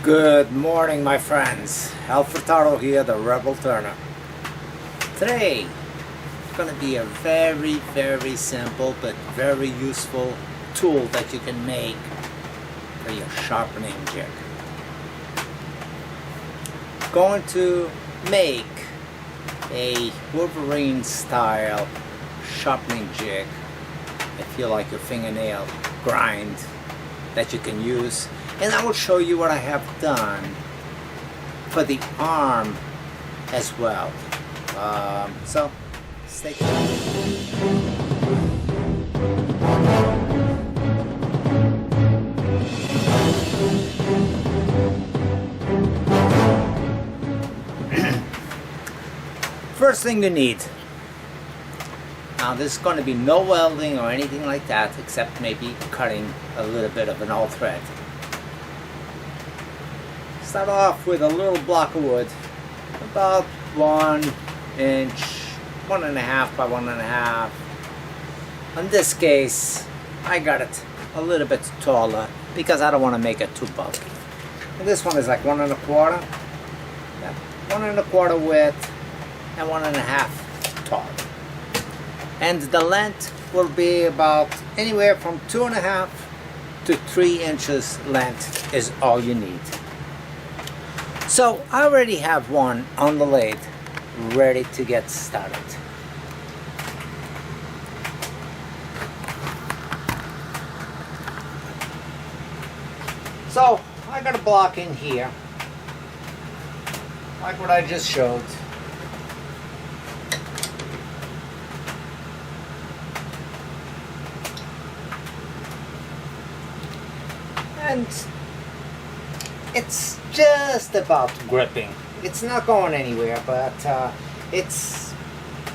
Good morning, my friends. Furtado here, the Rebel Turner. Today, it's going to be a very simple but very useful tool that you can make for your sharpening jig. Going to make a Wolverine style sharpening jig if you like your fingernail grind that you can use, and I will show you what I have done for the arm as well. So stay tuned. First thing you need, now there's going to be no welding or anything like that except maybe cutting a little bit of an old thread. Start off with a little block of wood, about 1 inch, 1.5 by 1.5. In this case, I got it a little bit taller because I don't want to make it too bulky. And this one is like 1.25. Yeah, 1.25 width and 1.5 tall. And the length will be about anywhere from 2.5 to 3 inches length is all you need. So I already have one on the lathe ready to get started. So I got a block in here, like what I just showed. And it's just about gripping. It's not going anywhere, but it's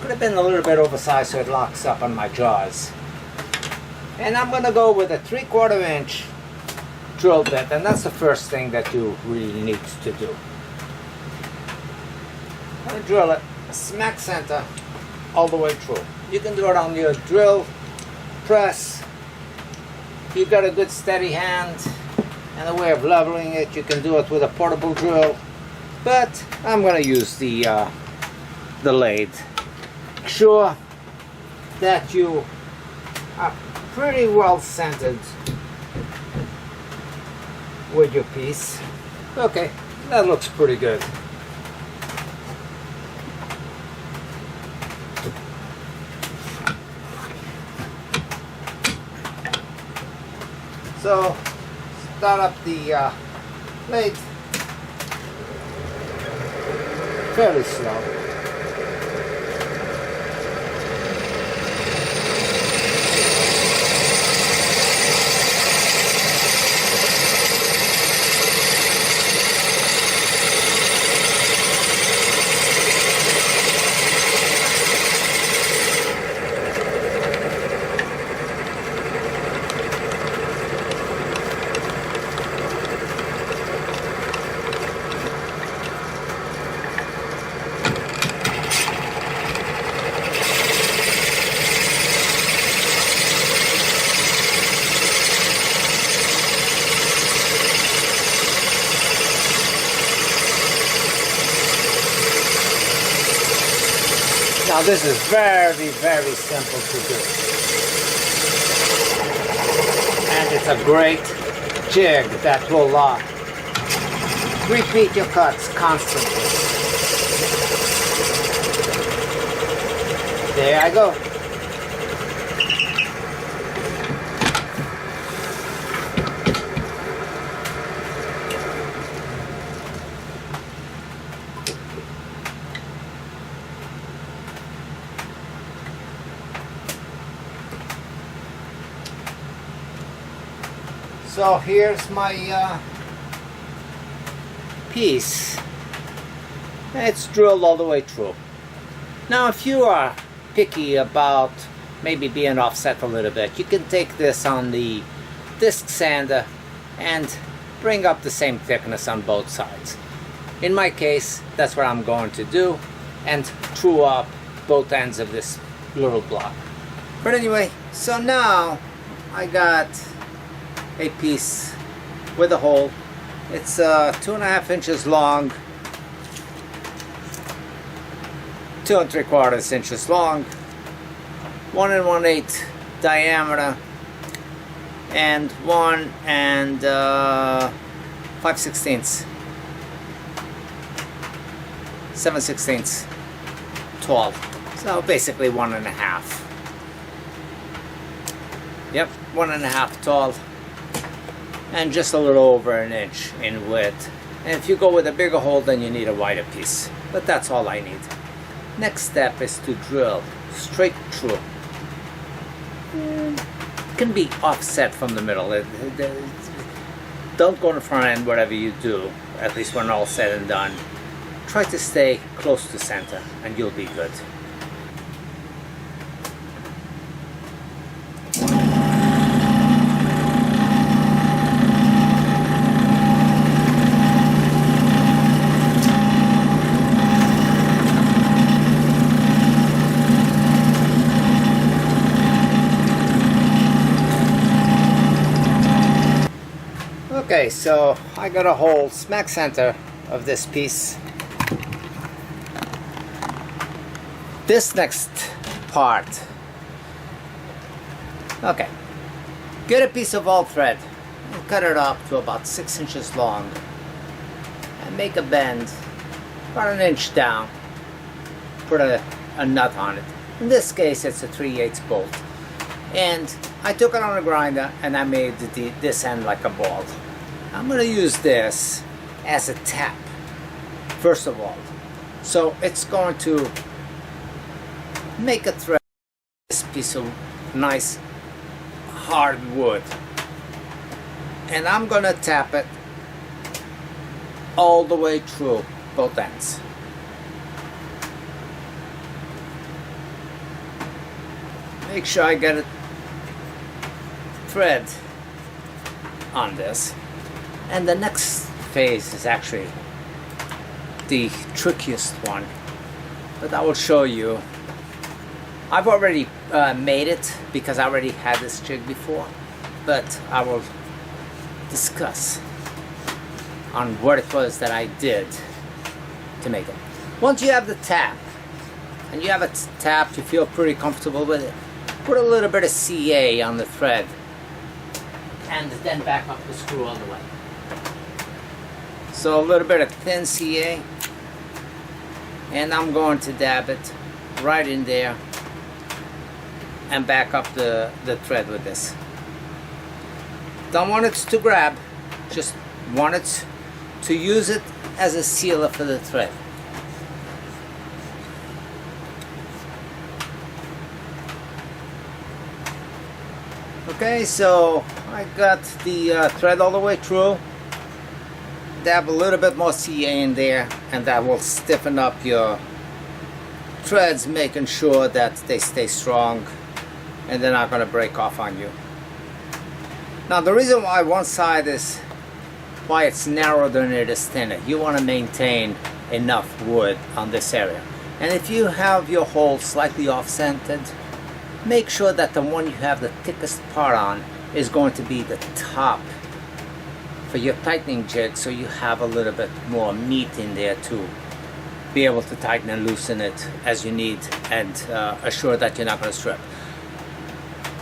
could have been a little bit oversized so it locks up on my jaws. And I'm going to go with a 3/4 inch drill bit, and that's the first thing that you really need to do. I'm going to drill it smack center all the way through. You can do it on your drill press. If you've got a good steady hand and a way of leveling it, you can do it with a portable drill, but I'm going to use the lathe. Make sure that you are pretty well centered with your piece. Okay, that looks pretty good. So start up the lathe fairly slow. Now this is very simple to do, and it's a great jig that will repeat your cuts constantly. There I go. So here's my piece. It's drilled all the way through. Now if you are picky about maybe being offset a little bit, you can take this on the disc sander and bring up the same thickness on both sides. In my case, that's what I'm going to do, and true up both ends of this little block. But anyway, so now I got a piece with a hole It's 2.5 inches long, 2 3/4 inches long, 1 1/8 diameter, and 1 5/16, 7/16 tall. So basically 1.5. Yep, 1.5 tall, and just a little over an inch in width. And if you go with a bigger hole, then you need a wider piece. But that's all I need. Next step is to drill straight through. It can be offset from the middle. Don't go in the front end, whatever you do, at least when all said and done. Try to stay close to center and you'll be good. Okay, so I got a hole smack center of this piece. This next part. Okay, get a piece of old thread and cut it up to about 6 inches long and make a bend about an inch down. Put a nut on it. In this case, it's a 3/8 bolt. And I took it on a grinder and I made this end like a ball. I'm going to use this as a tap, first of all. So it's going to make a thread, this piece of nice hard wood. And I'm going to tap it all the way through both ends. Make sure I get a thread on this. And the next phase is actually the trickiest one, but I will show you. I've already made it because I already had this jig before, but I will discuss on what it was that I did to make it. Once you have the tap, and you have it tapped, you feel pretty comfortable with it, put a little bit of CA on the thread, and then back up the screw all the way. So a little bit of thin CA, and I'm going to dab it right in there and back up the thread with this. Don't want it to grab, just want it to use it as a sealer for the thread. Okay, so I got the thread all the way through. Dab a little bit more CA in there, and that will stiffen up your threads, making sure that they stay strong and they're not going to break off on you. Now the reason why one side is why it's narrower than it is thinner, you want to maintain enough wood on this area. And if you have your hole slightly off-centered, make sure that the one you have the thickest part on is going to be the top for your tightening jig, so you have a little bit more meat in there to be able to tighten and loosen it as you need, and assure that you're not going to strip.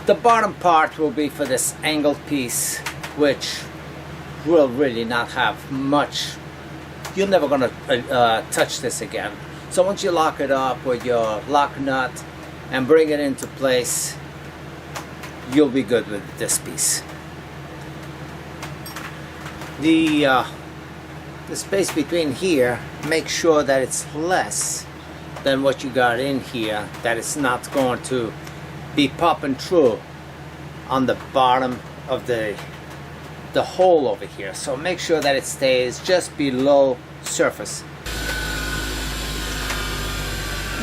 The bottom part will be for this angled piece, which will really not have much. You're never going to touch this again. So once you lock it up with your lock nut and bring it into place, you'll be good with this piece. The space between here, make sure that it's less than what you got in here, that it's not going to be popping through on the bottom of the hole over here. So make sure that it stays just below surface.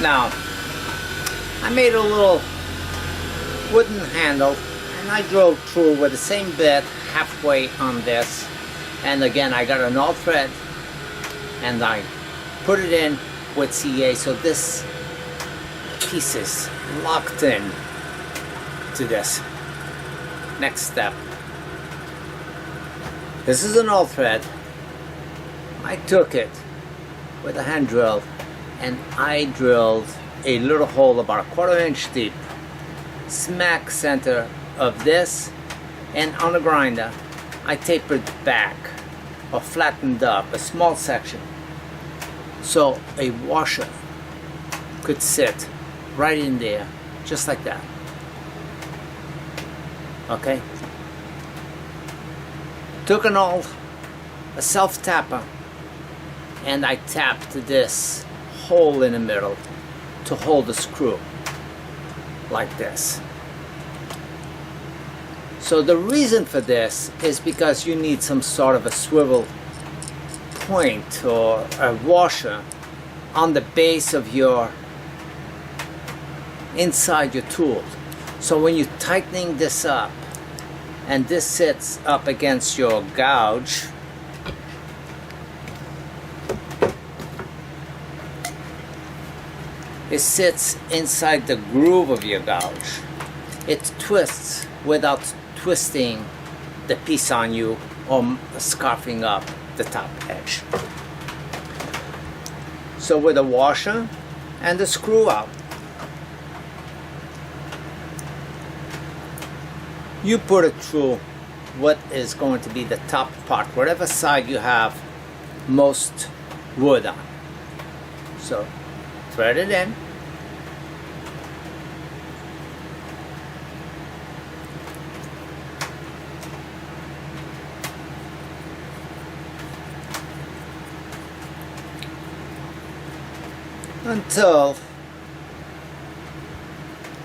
Now, I made a little wooden handle and I drove through with the same bit halfway on this. And again, I got an old thread and I put it in with CA, so this piece is locked in to this. Next step. This is an old thread. I took it with a hand drill and I drilled a little hole about 1/4 inch deep, smack center of this, and on the grinder I tapered back or flattened up a small section so a washer could sit right in there, just like that. Okay? Took a self-tapper, and I tapped this hole in the middle to hold the screw, like this. So the reason for this is because you need some sort of a swivel point or a washer on the base of your inside your tool. So when you're tightening this up and this sits up against your gouge, it sits inside the groove of your gouge. It twists without twisting the piece on you or scarfing up the top edge. So with a washer and the screw out, you put it through what is going to be the top part, whatever side you have most wood on. So thread it in. Until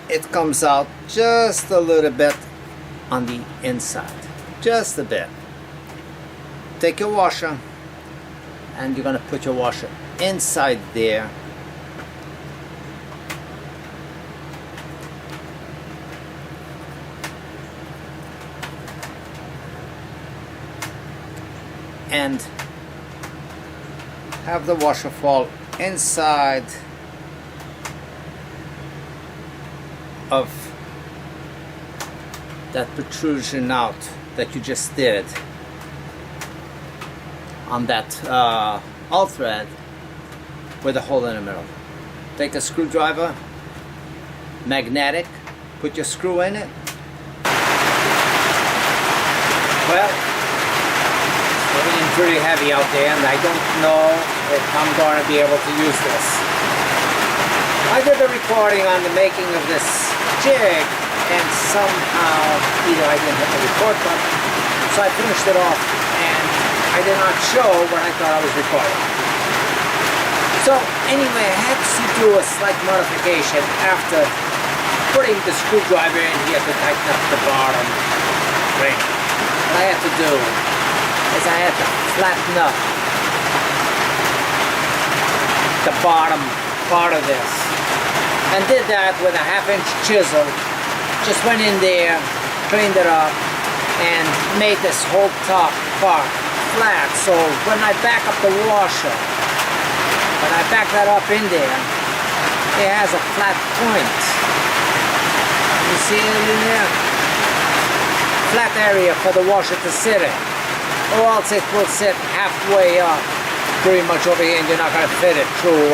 it comes out just a little bit on the inside, just a bit. Take your washer and you're going to put your washer inside there. And have the washer fall inside of that protrusion out that you just did on that all thread with a hole in the middle. Take a screwdriver, magnetic, put your screw in it. Well, it's getting pretty heavy out there and I don't know if I'm going to be able to use this. I did a recording on the making of this jig and somehow either I didn't hit the record button, so I finished it off and I did not show what I thought I was recording. So anyway, I had to do a slight modification after putting the screwdriver in here to tighten up the bottom ring. What I had to do is I had to flatten up the bottom part of this, and did that with a 1/2 inch chisel. Just went in there, cleaned it up, and made this whole top part flat. So when I back up the washer, when I back that up in there, it has a flat point. You see it in there? Flat area for the washer to sit in. Or else it will sit halfway up, pretty much over here, and you're not going to fit it through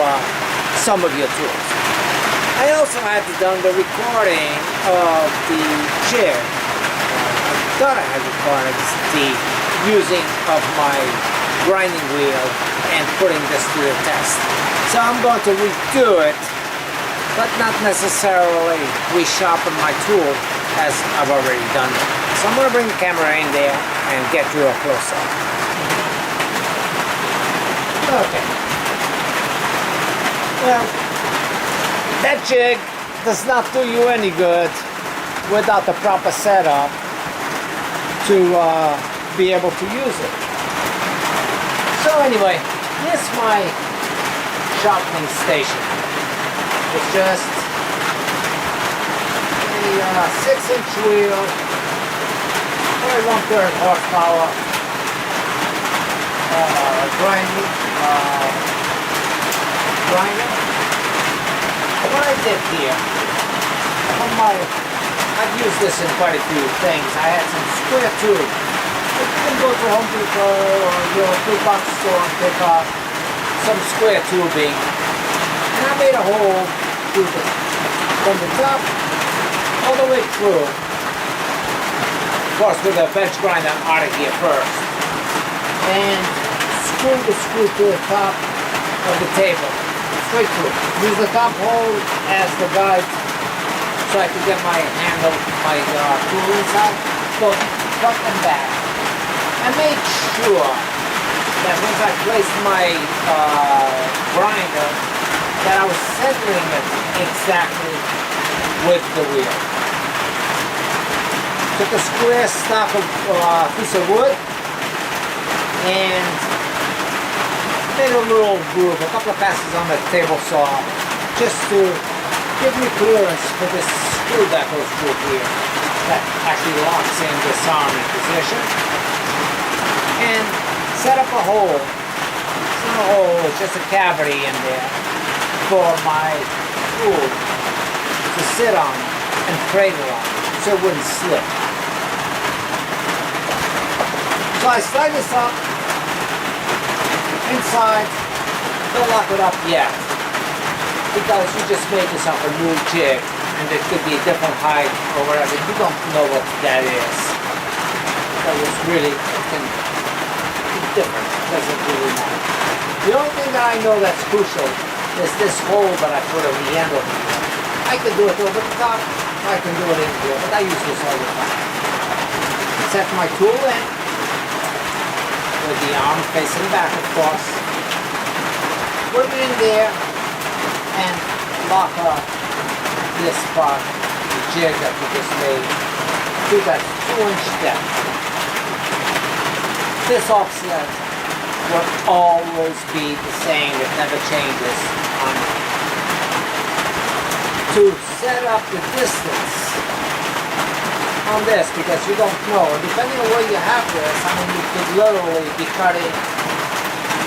some of your tools. I also had done the recording of the jig. I thought I had recorded the using of my grinding wheel and putting this to the test. So I'm going to redo it, but not necessarily resharpen my tool as I've already done it. So I'm going to bring the camera in there and get you a close-up. Okay. Well, that jig does not do you any good without the proper setup to be able to use it. So anyway, here's my sharpening station. It's just a 6-inch wheel, probably 1/3 horsepower, grinder. What I did here, I've used this in quite a few things. I had some square tube with can go to Home Depot or your big box store and pick up some square tubing. And I made a hole through from the top all the way through. Of course, with a bench grinder out of here first. And screw the screw to the top of the table. Straight through. Use the top hole as the guide so I can get my handle, my tool inside. So front and back. I made sure that once I placed my grinder that I was centering it exactly with the wheel. Took a square stock of piece of wood and made a little groove, a couple of passes on the table saw, just to give me clearance for this screw that goes through here, that actually locks in this arm in position, and set up a hole. It's not a hole, it's just a cavity in there for my tool to sit on and cradle on, so it wouldn't slip. So I slide this up inside. Don't lock it up yet, because you just made yourself a new jig, and it could be a different height or whatever. You don't know what that is. That was really, it can be different. It doesn't really matter. The only thing that I know that's crucial is this hole that I put on the end of it. I can do it over the top, I can do it in here, but I use this all the time. Set my tool in, with the arm facing back, of course. Put it in there, and lock up this part, the jig that we just made, to that 2-inch depth. This offset will always be the same, it never changes on it. To set up the distance on this, because you don't know, depending on where you have this, I mean, you could literally be cutting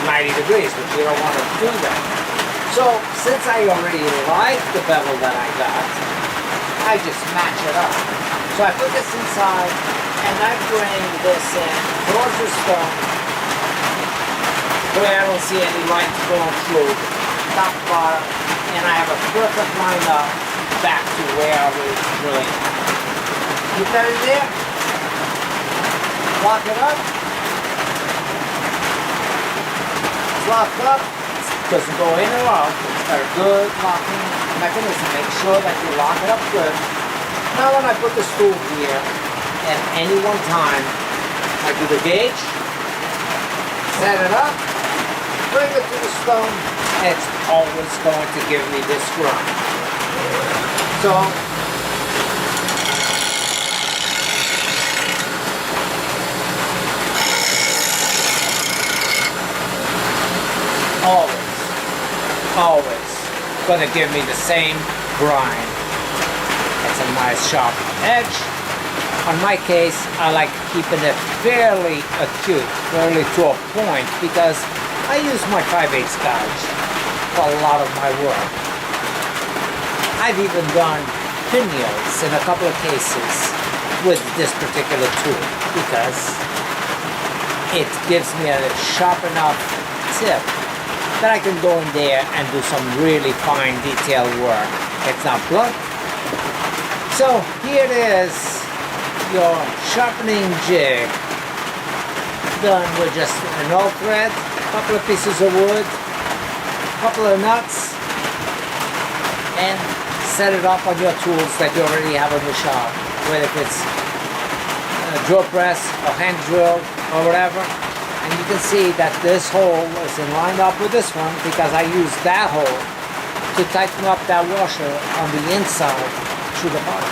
90 degrees, but you don't want to do that. So, since I already like the bevel that I got, I just match it up. So I put this inside, and I bring this in towards the stone, where I don't see any light going through, top, bottom, and I have a perfect line up back to where I was drilling. Keep that in there, lock it up, it's locked up, it doesn't go in or out, it's got a good locking mechanism, make sure that you lock it up good. Now when I put the tool here, at any one time, I do the gauge, set it up, bring it to the stone, it's always going to give me this grind. So, always gonna give me the same grind. It's a nice sharp edge. On my case, I like keeping it fairly acute, fairly to a point, because I use my 5/8 gouge for a lot of my work. I've even done pinions in a couple of cases with this particular tool, because it gives me a sharp enough tip that I can go in there and do some really fine detailed work. It's not blunt. So here it is, your sharpening jig, done with just an old thread, a couple of pieces of wood, a couple of nuts, and set it up on your tools that you already have in the shop, whether it's a drill press or hand drill or whatever. And you can see that this hole is lined up with this one, because I used that hole to tighten up that washer on the inside through the bottom.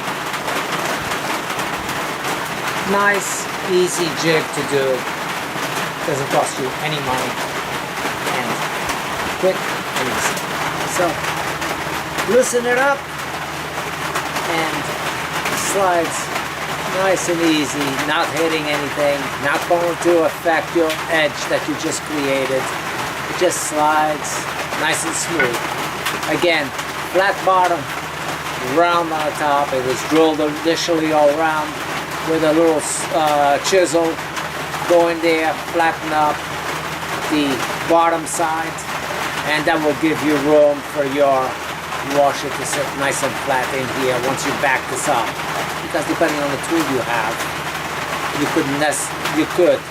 Nice, easy jig to do. Doesn't cost you any money, and quick and easy. So loosen it up, and slides nice and easy, not hitting anything, not going to affect your edge that you just created. It just slides nice and smooth. Again, flat bottom, round on the top. It was drilled initially all round with a little chisel go in there, flatten up the bottom side, and that will give you room for your washer to sit nice and flat in here once you back this up. Because depending on the tool you have, you could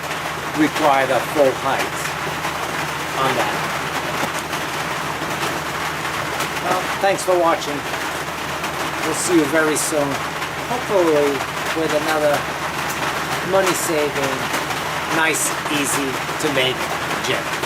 require the full height on that. Well, thanks for watching. We'll see you very soon. Hopefully with another money saving, nice, easy to make jig.